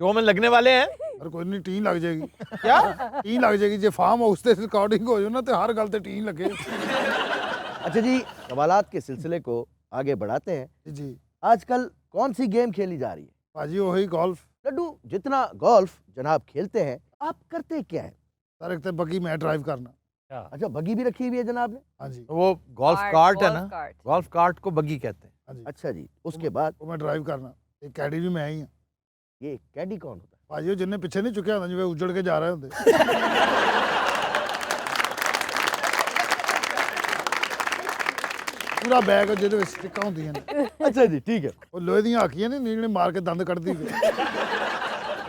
S1: शो में लगने वाले हैं।
S10: अरे कोई नहीं, टीन लग जाएगी।
S1: क्या
S10: टीन लग जाएगी जे फार्म हाउस ते रिकॉर्डिंग हो जाए ना तो हर गल ते टीन लगे।
S2: अच्छा जी, सवालात के सिलसिले को आगे बढ़ाते हैं।
S10: जी
S2: आजकल कौन सी गेम खेली जा रही है?
S10: भाजी वही गोल्फ।
S2: लड्डू, जितना गोल्फ जनाब खेलते हैं, आप करते क्या है?
S10: सर एक तो बगी मैं ड्राइव करना।
S2: अच्छा, बगी भी रखी हुई है जनाब ने?
S10: हाँ जी।
S1: वो गोल्फ कार्ट है ना,
S6: golf cart।
S1: गोल्फ कार्ट को बग्गी कहते हैं।
S10: हाँ जी।
S2: अच्छा जी, उसके बाद
S10: वो मैं ड्राइव करना। एक कैडी भी मैं ही हूँ।
S2: ये कैडी कौन होता है?
S10: भाजी वो जिन्हें पीछे नहीं चुके होंगे, जिन्हें उजड़ के जा रहे होंगे। पूरा बैग ਜਿਹਦੇ ਵਿੱਚ ਸਟਿੱਕਾਂ ਹੁੰਦੀਆਂ ਨੇ।
S2: अच्छा जी, ठीक है।
S10: ਉਹ ਲੋਹੇ ਦੀਆਂ ਆਖੀਆਂ ਨੇ ਨੀਲੇ ਮਾਰ ਕੇ ਦੰਦ ਕੱਢਦੀ ਗਈ।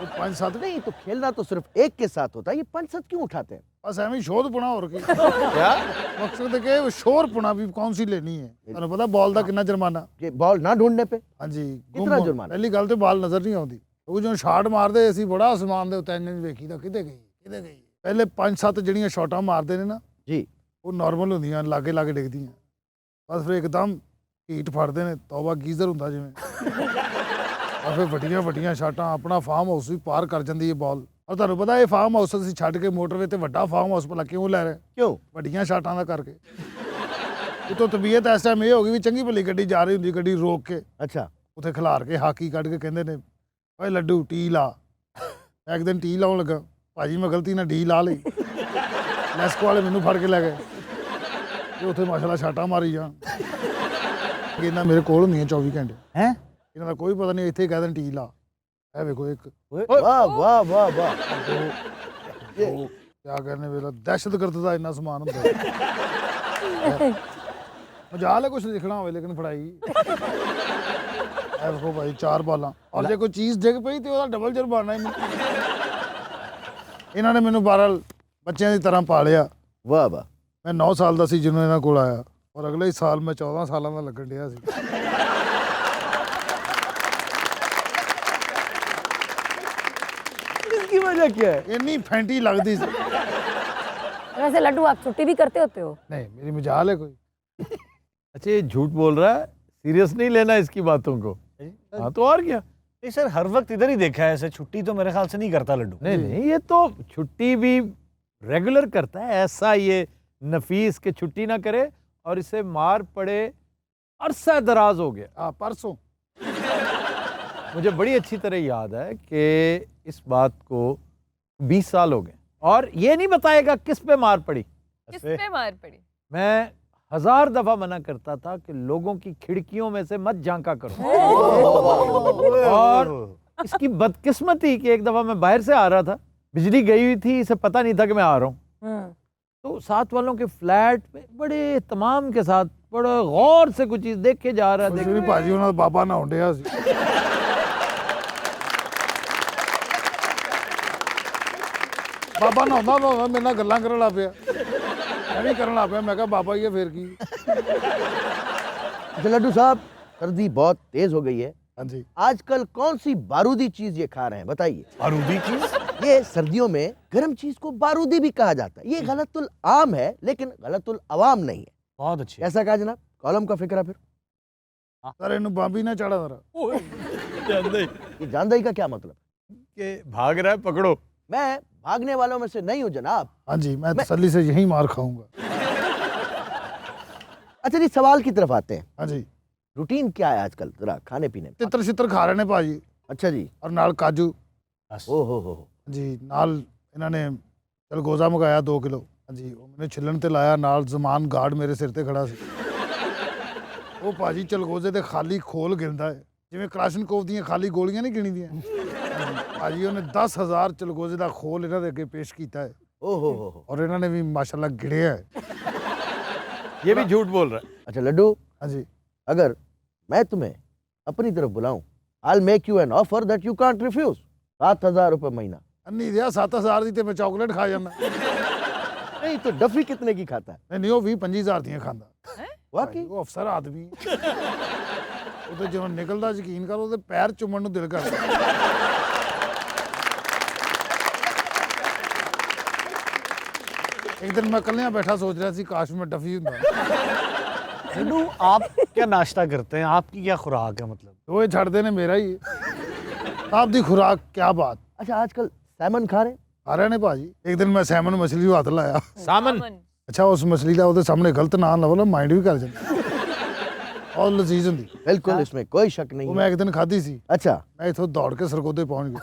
S10: ਉਹ 5-7
S2: नहीं तो खेलना तो सिर्फ एक के साथ होता है, ये 5-7 क्यों उठाते हैं?
S10: बस ਐਵੇਂ ਸ਼ੋਧ ਪੁਣਾ ਹੋਰ ਕੀ।
S1: क्या
S10: मकसद है कि शोर पुना भी कौन सी लेनी है। ਤੁਹਾਨੂੰ ਪਤਾ ਬਾਲ ਦਾ ਕਿੰਨਾ ਜੁਰਮਾਨਾ?
S2: ये बॉल ना ढूंढने पे
S10: ਹਾਂਜੀ
S2: ਕਿਤਨਾ ਜੁਰਮਾਨਾ?
S10: ਪਹਿਲੀ ਗੱਲ ਤੇ ਬਾਲ ਨਜ਼ਰ ਨਹੀਂ ਆਉਂਦੀ। ਉਹ ਜਦੋਂ ਸ਼ਾਟ ਮਾਰਦੇ ਅਸੀਂ ਬੜਾ ਅਸਮਾਨ ਦੇ ਉੱਤੇ ਇੰਜ ਵੇਖੀਦਾ ਕਿਤੇ ਗਈ ਕਿਤੇ ਗਈ। ਪਹਿਲੇ 5-7 ਜਿਹੜੀਆਂ ਸ਼ਾਟਾਂ ਮਾਰਦੇ ਨੇ ਨਾ
S2: जी,
S10: ਉਹ ਨਾਰਮਲ ਹੁੰਦੀਆਂ, ਲਾਗੇ ਲਾਗੇ ਡਿੱਗਦੀਆਂ। ਬਸ ਫਿਰ ਇੱਕਦਮ ਹੀਟ ਫੜਦੇ ਨੇ, ਤੌਬਾ ਗੀਜ਼ਰ ਹੁੰਦਾ ਜਿਵੇਂ। ਆ ਫਿਰ ਵੱਡੀਆਂ ਵੱਡੀਆਂ ਸ਼ਾਟਾਂ, ਆਪਣਾ ਫਾਰਮ ਹਾਊਸ ਵੀ ਪਾਰ ਕਰ ਜਾਂਦੀ ਹੈ ਬਾਲ। ਔਰ ਤੁਹਾਨੂੰ ਪਤਾ ਇਹ ਫਾਰਮ ਹਾਊਸ ਅਸੀਂ ਛੱਡ ਕੇ ਮੋਟਰਵੇ ਤੇ ਵੱਡਾ ਫਾਰਮ ਹਾਊਸ ਭਲਾ ਕਿਉਂ ਲੈ ਰਹੇ?
S2: क्यों?
S10: ਵੱਡੀਆਂ ਸ਼ਾਟਾਂ ਦਾ ਕਰਕੇ। ਉਤੋਂ ਤਬੀਅਤ ਇਸ ਟਾਈਮ ਇਹ ਹੋ ਗਈ ਵੀ ਚੰਗੀ ਭਲੀ ਗੱਡੀ ਜਾ ਰਹੀ ਹੁੰਦੀ, ਗੱਡੀ ਰੋਕ ਕੇ
S2: अच्छा
S10: ਉੱਥੇ ਖਿਲਾਰ ਕੇ ਹਾਕੀ ਕੱਢ ਕੇ ਕਹਿੰਦੇ ਨੇ ਓਏ ਲੱਡੂ ਟੀ ਲਾ। ਇੱਕ ਦਿਨ ਟੀ ਲਾਉਣ ਲੱਗਾ, ਭਾਜੀ ਮੈਂ ਗਲਤੀ ਨਾਲ ਡੀ ਲਾ ਲਈ, ਲੈਸਕੋ ਵਾਲੇ ਮੈਨੂੰ ਫੜ ਕੇ ਲੈ ਗਏ ਤੇ ਉੱਥੇ ਮਾਸ਼ਾਅੱਲਾ ਛਾਟਾਂ ਮਾਰੀ ਜਾਣ। ਇਹਨਾਂ ਮੇਰੇ ਕੋਲ ਹੁੰਦੀਆਂ 24 ਘੰਟੇ
S7: हैं
S10: ਇਹਨਾਂ ਦਾ ਕੋਈ ਪਤਾ ਨਹੀਂ, ਇੱਥੇ ਹੀ ਕਹਿ ਦੇਣ ਟੀ ਲਾ। ਇਹ ਵੇਖੋ ਇੱਕ
S2: वाह वाह वाह वाह
S10: ਕਿਆ ਕਰਨੇ ਵੇਲਾ ਦਹਿਸ਼ਤਗਰਦ ਦਾ ਇੰਨਾ ਸਮਾਨ ਹੁੰਦਾ ਮਜਾਲ ਹੈ ਕੁਛ ਲਿਖਣਾ ਹੋਵੇ ਲੇਕਿਨ ਫੜਾਈ ਇਹ ਵੇਖੋ ਭਾਈ 4 ਬਾਲਾਂ ਔਰ ਜੇ ਕੋਈ ਚੀਜ਼ ਡਿੱਗ ਪਈ ਤੇ ਉਹਦਾ ਡਬਲ ਜੁਰਮਾਨਾ ਹੀ ਇਹਨਾਂ ਨੇ ਮੈਨੂੰ 12 ਬੱਚਿਆਂ ਦੀ ਤਰ੍ਹਾਂ ਪਾਲਿਆ।
S2: वाह वाह
S10: ਮੈਂ 9 ਸਾਲ ਦਾ ਸੀ ਜਦੋਂ ਇਹਨਾਂ ਕੋਲ ਆਇਆ ਔਰ ਅਗਲੇ ਹੀ ਸਾਲ ਮੈਂ 14 ਸਾਲਾਂ ਦਾ ਲੱਗਣ ਡਿਆ ਸੀ।
S2: इसकी वजह क्या है?
S10: ਇੰਨੀ ਫੈਂਟੀ ਲੱਗਦੀ ਸੀ।
S8: वैसे लड्डू आप छुट्टी भी करते होते हो?
S10: नहीं मेरी मजाल है कोई।
S1: अच्छा ये झूठ बोल रहा है, सीरियस नहीं लेना इसकी बातों को। हाँ तो और क्या।
S7: नहीं सर, हर वक्त इधर ही देखा है ऐसे, छुट्टी तो मेरे ख्याल से नहीं करता लड्डू।
S1: नहीं नहीं, ये तो छुट्टी भी रेगुलर करता है, ऐसा ये नफीस के छुट्टी ना करे और इसे मार पड़े अरसा दराज हो गया।
S10: हाँ परसों
S1: मुझे बड़ी अच्छी तरह याद है कि इस बात को 20 साल हो गए और ये नहीं बताएगा किस पे मार पड़ी।
S6: किस पे मार पड़ी?
S1: मैं 1000 दफा मना करता था कि लोगों की खिड़कियों में से मत झांका करो। और इसकी बदकिस्मती कि एक दफा मैं बाहर से आ रहा था, बिजली गई हुई थी, इसे पता नहीं था कि मैं आ रहा हूँ। तो साथ वालों के फ्लैट में बड़े तमाम के साथ बड़ा गौर से कुछ चीज देख के जा रहा
S10: कुछ
S1: था।
S10: भी भाजी उन्होंने बाबा ना होंडिया सी। बाबा नहाਉਂਦਾ ਨਹਾਉਂਦਾ ਮੇਰੇ ਨਾਲ ਗੱਲਾਂ ਕਰਨ ਲੱਗ ਪਿਆ, ਮੈਂ ਵੀ ਕਰਨ ਲੱਗ ਪਿਆ। ਮੈਂ ਕਿਹਾ ਬਾਬਾ ਜੀ ਫੇਰ ਕੀ।
S2: अच्छा लड्डू साहब, सर्दी बहुत तेज हो गई है।
S10: हाँ जी।
S2: आजकल कौन सी बारूदी चीज ये खा रहे हैं, बताइए।
S7: बारूदी चीज?
S2: ये सर्दियों में गर्म चीज को बारूदी भी कहा जाता है। ये गलतुल आम है लेकिन गलतुल अवाम नहीं है।
S7: बहुत अच्छे।
S2: कैसा कहा जनाब? कॉलम का फिक्र फिर
S10: सर इन्हू बाबी ना चढ़ा जरा।
S2: ये जानदाई का क्या मतलब?
S1: कि भाग रहा है पकड़ो।
S2: मैं भागने वालों में से नहीं हूँ जनाब।
S10: हाँ जी, मैं तसल्ली से यही मार खाऊंगा।
S2: अच्छा जी, सवाल की तरफ आते हैं।
S10: हाँ जी।
S2: रूटीन क्या है आजकल जरा खाने पीने में?
S10: तितर छितर खा रहे ने भाजी।
S2: अच्छा जी।
S10: और नाल काजू।
S2: ओ हो
S10: जी, नाल इन्होंने चलगोजा मंगाया 2 किलो। हाँ जी, वो मैंने छिलन ते लाया, नाल जमान गार्ड मेरे सिर ते खड़ा सी। वो भाजी चलगोजे दे खाली खोल गिनदा है जिवें क्लाशनकोव ਦੀਆਂ ਖਾਲੀ ਗੋਲੀਆਂ ਨਹੀਂ ਗਿਣੀ ਦੀਆਂ। ਭਾਜੀ ਉਹਨੇ 10000 ਚਲਗੋਜ਼ੇ ਦਾ ਖੋਲ ਇਹਨਾਂ ਦੇ ਅੱਗੇ ਪੇਸ਼ ਕੀਤਾ ਹੈ।
S2: ओहो
S10: और इन्होंने भी माशाल्लाह गिड़िया है।
S1: ये भी झूठ बोल रहा है।
S2: अच्छा लड्डू,
S10: हाँ जी।
S2: अगर मैं तुम्हें अपनी तरफ बुलाऊं, I'll make you an offer that you can't refuse। 7000 रुपये महीना।
S10: अन्नी दिया 7000 दी ते मैं चॉकलेट खा जाना।
S2: नहीं तो डफी कितने की खाता है?
S10: नहीं वो 20-25 ਦੀਆਂ ਖਾਂਦਾ।
S2: वाकई
S10: ਉਹ ਅਫਸਰ ਆਦਮੀ ਉਹਦੇ ਜਦੋਂ ਨਿਕਲਦਾ ਯਕੀਨ ਕਰ ਉਹਦੇ ਪੈਰ ਚੁੰਮਣ ਨੂੰ ਦਿਲ ਕਰਦਾ। एक दिन मैं कलियां बैठा सोच रहा सी काश में डफी ਹੁੰਦਾ।
S7: लड्डू आप क्या नाश्ता करते हैं? आपकी क्या खुराक है मतलब?
S10: ਉਹ ਇਹ ਛੱਡਦੇ ਨੇ ਮੇਰਾ ਹੀ ਆਪ ਦੀ ਖੁਰਾਕ क्या बात।
S2: अच्छा आजकल सैमन खा रहे हैं?
S10: आ रहे ने भाजी। एक दिन मैं सैमन मछली ਨੂੰ ਹੱਥ ਲਾਇਆ।
S1: सामन।
S10: अच्छा उस मछली ਦਾ ਉਹਦੇ ਸਾਹਮਣੇ ਗਲਤ ਨਾਂ ਲਵੋ ਨਾ ਮਾਈਂਡ ਵੀ ਕਰ ਜਾਂਦਾ। और लजीज ਹੁੰਦੀ।
S2: बिल्कुल, इसमें कोई शक नहीं
S10: ਉਹ
S2: है।
S10: ਮੈਂ ਇੱਕ ਦਿਨ ਖਾਧੀ ਸੀ।
S2: अच्छा
S10: मैं इथों दौड़ के सरगोदे पहुंच गया।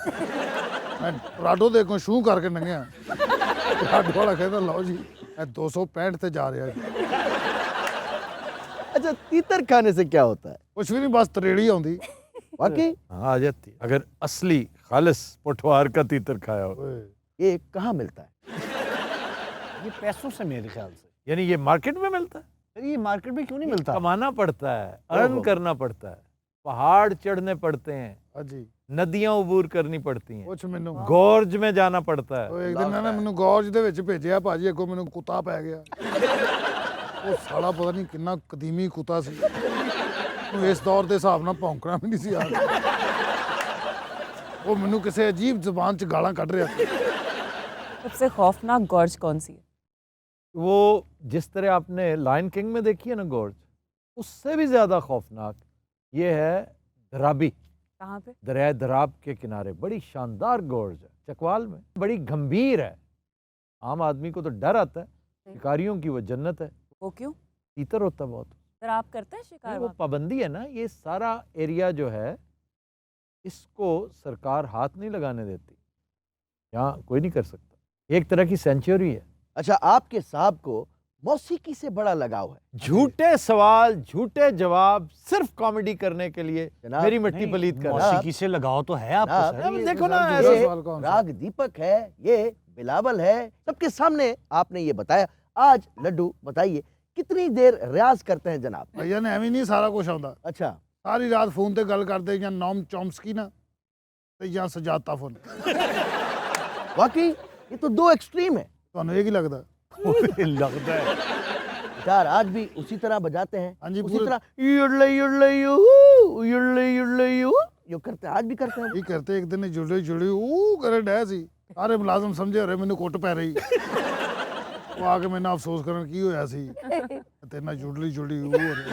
S10: मैं टोराडो ਦੇ ਕੋਲ ਸ਼ੂ ਕਰਕੇ ਲੰਘਿਆ। ਟੋਰਾਡੋ ਵਾਲਾ ਕਹਿੰਦਾ ਲਓ ਜੀ मैं 265 ਤੇ ਜਾ ਰਿਹਾ ਜੀ।
S2: अच्छा तीतर खाने से क्या होता है?
S10: कुछ भी नहीं, बस तरेड़ी आਉਂਦੀ।
S2: वाकई?
S1: हाँ आ जाती है। अगर असली खालिस पोठवार का तीतर खाया हो।
S2: ये कहाँ मिलता है?
S7: ये पैसों से मेरे ख्याल से।
S1: यानी ये मार्केट में मिलता है।
S7: अरे ये मार्केट में क्यों नहीं मिलता?
S1: कमाना पड़ता है, अर्न करना पड़ता है, पहाड़ चढ़ने पड़ते हैं,
S10: हाँ जी।
S1: नदियां उबूर करनी पड़ती हैं,
S10: ਕੁਛ ਮੈਨੂੰ
S1: गॉर्ज में जाना पड़ता है।
S10: ਉਹ ਇੱਕ ਦਿਨ ਨਾ ਮੈਨੂੰ ਗੌਰਜ ਦੇ ਵਿੱਚ ਭੇਜਿਆ ਭਾਜੀ, ਅੱਗੋਂ ਮੈਨੂੰ ਕੁੱਤਾ ਪੈ ਗਿਆ। ਉਹ ਸਾਲਾ ਪਤਾ ਨਹੀਂ ਕਿੰਨਾ ਕਦੀਮੀ ਕੁੱਤਾ ਸੀ। ਉਹ ਇਸ ਦੌਰ ਦੇ ਹਿਸਾਬ ਨਾਲ ਭੌਂਕਣਾ ਵੀ ਨਹੀਂ ਸੀ ਆ ਰਿਹਾ। ਉਹ ਮੈਨੂੰ ਕਿਸੇ ਅਜੀਬ ਜ਼ੁਬਾਨ 'ਚ ਗਾਲਾਂ ਕੱਢ ਰਿਹਾ ਸੀ।
S9: सबसे खौफनाक गॉर्ज कौन सी है?
S1: वो जिस तरह आपने लायन किंग में देखी है ना गॉर्ज, उससे भी ज्यादा खौफनाक ये है दराबी।
S9: कहाँ पे?
S1: दरिया दराब के किनारे बड़ी शानदार गॉर्ज है, चकवाल में, बड़ी गंभीर है। आम आदमी को तो डर आता है, शिकारियों की वो जन्नत है।
S9: वो क्यों?
S1: तीतर होता है बहुत।
S6: सर आप करते हैं शिकार
S1: नहीं, वो
S6: वहाँ?
S1: पाबंदी है ना, ये सारा एरिया जो है इसको सरकार हाथ नहीं लगाने देती, यहाँ कोई नहीं कर सकता, एक तरह की सेंचुरी है।
S2: अच्छा, आपके साहब को मौसीकी से बड़ा लगाव है।
S1: झूठे सवाल, झूठे जवाब, सिर्फ कॉमेडी करने के लिए
S2: जनाब,
S1: मेरी मिट्टी
S7: नहीं,
S1: पलीत कर।
S7: मौसीकी से लगाव तो है आपको
S2: जनाब,
S7: सर।
S1: अब देखो ना,
S10: ये
S1: ऐसा
S10: सवाल कौन सा?
S2: राग दीपक है, ये बिलावल है, सबके सामने आपने ये बताया। आज लड्डू बताइए कितनी देर रियाज करते हैं जनाब?
S10: भैया ने ਐਵੇਂ ਨਹੀਂ ਸਾਰਾ ਕੁਝ ਆਉਂਦਾ।
S2: अच्छा,
S10: ਸਾਰੀ ਰਾਤ ਫੋਨ ਤੇ ਗੱਲ ਕਰਦੇ ਜਾਂ ਨੌਮ ਚੌਮਸਕੀ ਨਾ ਤੇ ਜਾਂ ਸਜਾਤਾ ਫੋਨ।
S2: वाकई ये तो दो एक्सट्रीम है।
S10: ਤੁਹਾਨੂੰ ਇਹ ਕੀ ਲੱਗਦਾ?
S7: लगता है
S2: गिटार आज भी उसी तरह बजाते हैं,
S10: हाँ जी,
S2: उसी
S10: पूरे-
S2: तरह यो करते हैं, आज भी करते हैं।
S10: ਇਹ ਕਰਤੇ ਇੱਕ ਦਿਨ ਜੁੜੇ ਜੁੜੇ ਉਹ ਕਰੇ ਡੈ ਸੀ, ਸਾਰੇ ਮੁਲਾਜ਼ਮ ਸਮਝੇ ਹੋਰੇ ਮੈਨੂੰ ਕੁੱਟ ਪੈ ਰਹੀ। ਉਹ ਆ ਕੇ ਮੈਨੂੰ ਅਫਸੋਸ ਕਰਨ ਕੀ ਹੋਇਆ ਸੀ, ਤੇ ਨਾ ਜੁੜਲੀ ਜੁੜੀ ਉਹ ਹੋ ਰਹੀ।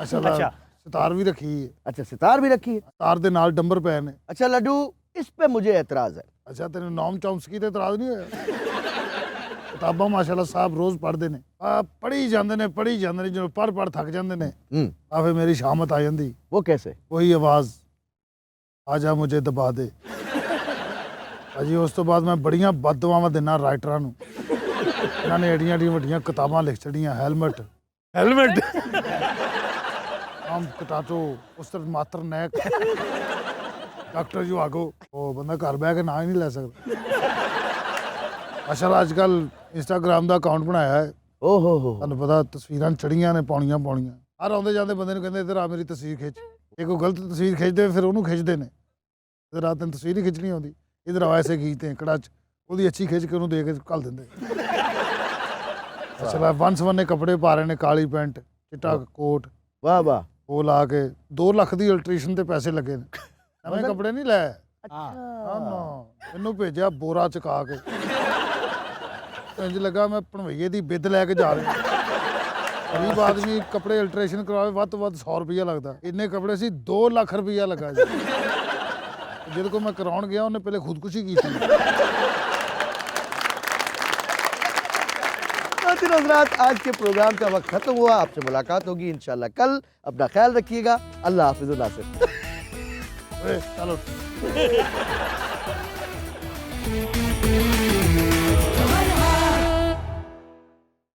S10: ਅੱਛਾ
S7: ਅੱਛਾ।
S10: ਸਿਤਾਰ ਵੀ ਰੱਖੀ ਹੈ,
S2: अच्छा, सितार भी रखी है।
S10: ਸਿਤਾਰ ਦੇ ਨਾਲ ਡੰਬਰ ਪਏ ਨੇ।
S2: अच्छा लड्डू, इस पे मुझे एतराज है।
S10: ਅੱਛਾ, ਤੈਨੂੰ ਨੌਮ ਚੌਮਸਕੀ ਤੇ ਇਤਰਾਜ਼ ਨਹੀਂ ਹੋਇਆ? ਕਿਤਾਬਾਂ ਮਾਸ਼ਾਅੱਲਾ ਸਾਹਿਬ ਰੋਜ਼ ਪੜ੍ਹਦੇ ਨੇ, ਆ ਪੜ੍ਹੀ ਜਾਂਦੇ ਨੇ ਜਦੋਂ ਪੜ੍ਹ ਥੱਕ ਜਾਂਦੇ ਨੇ, ਆ ਫਿਰ ਮੇਰੀ ਸ਼ਾਮਤ ਆ ਜਾਂਦੀ,
S2: वो कैसे?
S10: ਉਹੀ ਆਵਾਜ਼ ਆ ਜਾ ਮੁਝੇ ਦਬਾ ਦੇ। ਅਜੀ ਉਸ ਤੋਂ ਬਾਅਦ ਮੈਂ ਬੜੀਆਂ ਬਦਦੁਆਵਾਂ ਦਿੰਦਾ ਰਾਈਟਰਾਂ ਨੂੰ, ਇਹਨਾਂ ਨੇ ਐਡੀਆਂ ਵੱਡੀਆਂ ਕਿਤਾਬਾਂ ਲਿਖ ਛੜੀਆਂ, ਹੈਲਮਟ ਆਮ ਕਟਾਟੋ ਉਸਤਰ ਮਾਤਰ ਨੈਕ ਡਾਕਟਰ ਜੋ ਆਗੋ, ਉਹ ਬੰਦਾ ਘਰ ਬਹਿ ਕੇ ਨਾਂ ਹੀ ਨਹੀਂ ਲੈ ਸਕਦਾ। ਅਸਲ ਅੱਜ ਕੱਲ ਇੰਸਟਾਗ੍ਰਾਮ ਦਾ ਅਕਾਊਂਟ ਬਣਾਇਆ ਹੈ,
S2: ओहो हो,
S10: ਤੁਹਾਨੂੰ ਪਤਾ ਤਸਵੀਰਾਂ ਚੜੀਆਂ ਨੇ ਪਾਉਣੀਆਂ ਹਰ ਆਉਂਦੇ ਜਾਂਦੇ ਬੰਦੇ ਨੂੰ ਕਹਿੰਦੇ ਇੱਧਰ ਆ ਮੇਰੀ ਤਸਵੀਰ ਖਿੱਚ। ਜੇ ਕੋਈ ਗਲਤ ਤਸਵੀਰ ਖਿੱਚਦੇ ਫਿਰ ਉਹਨੂੰ ਖਿੱਚਦੇ ਨੇ, ਇੱਧਰ ਆ ਤੈਨੂੰ ਤਸਵੀਰ ਹੀ ਖਿੱਚਣੀ ਆਉਂਦੀ, ਇੱਧਰ ਆ ਐਸੇ ਖੀਂਚਦੇ ਕੜਾ ਚ, ਉਹਦੀ ਅੱਛੀ ਖਿੱਚ ਕੇ ਉਹਨੂੰ ਦੇ ਕੇ ਘੱਲ ਦਿੰਦੇ। ਅਸਲ ਵਨ ਸਵੰਨੇ ਕੱਪੜੇ ਪਾ ਰਹੇ ਨੇ, ਕਾਲੀ ਪੈਂਟ ਚਿੱਟਾ ਕੋਟ,
S2: वाह वाह।
S10: ਉਹ ਲਾ ਕੇ 2 ਲੱਖ ਦੀ ਅਲਟ੍ਰੇਸ਼ਨ ਤੇ ਪੈਸੇ ਲੱਗੇ ਨੇ। ਨਵੇਂ ਕੱਪੜੇ ਨਹੀਂ ਲੈ, ਨਾ ਮੈਨੂੰ ਭੇਜਿਆ ਬੋਰਾ ਚੁਕਾ ਕੇ, ਇੰਜ ਲੱਗਾ ਮੈਂ ਭਣਵਈਏ ਦੀ ਬਿੱਦ ਲੈ ਕੇ ਜਾ ਰਿਹਾ। ਗਰੀਬ ਆਦਮੀ ਕੱਪੜੇ ਅਲਟ੍ਰੇਸ਼ਨ ਕਰਵਾਵੇ ਵੱਧ ਤੋਂ ਵੱਧ 100 ਰੁਪਇਆ ਲੱਗਦਾ, ਇੰਨੇ ਕੱਪੜੇ ਸੀ 2 ਲੱਖ ਰੁਪਇਆ ਲੱਗਾ ਜੀ। ਜਿਹਦੇ ਕੋਲ ਮੈਂ ਕਰਾਉਣ ਗਿਆ ਉਹਨੇ ਪਹਿਲੇ ਖੁਦਕੁਸ਼ੀ ਕੀਤੀ।
S2: हज़रात, आज के प्रोग्राम का वक्त खत्म हुआ, आपसे मुलाकात होगी इंशाल्लाह कल। अपना ख्याल रखिएगा। अल्लाह हाफिज़ नासिर।
S10: ਓਏ ਚਲੋ।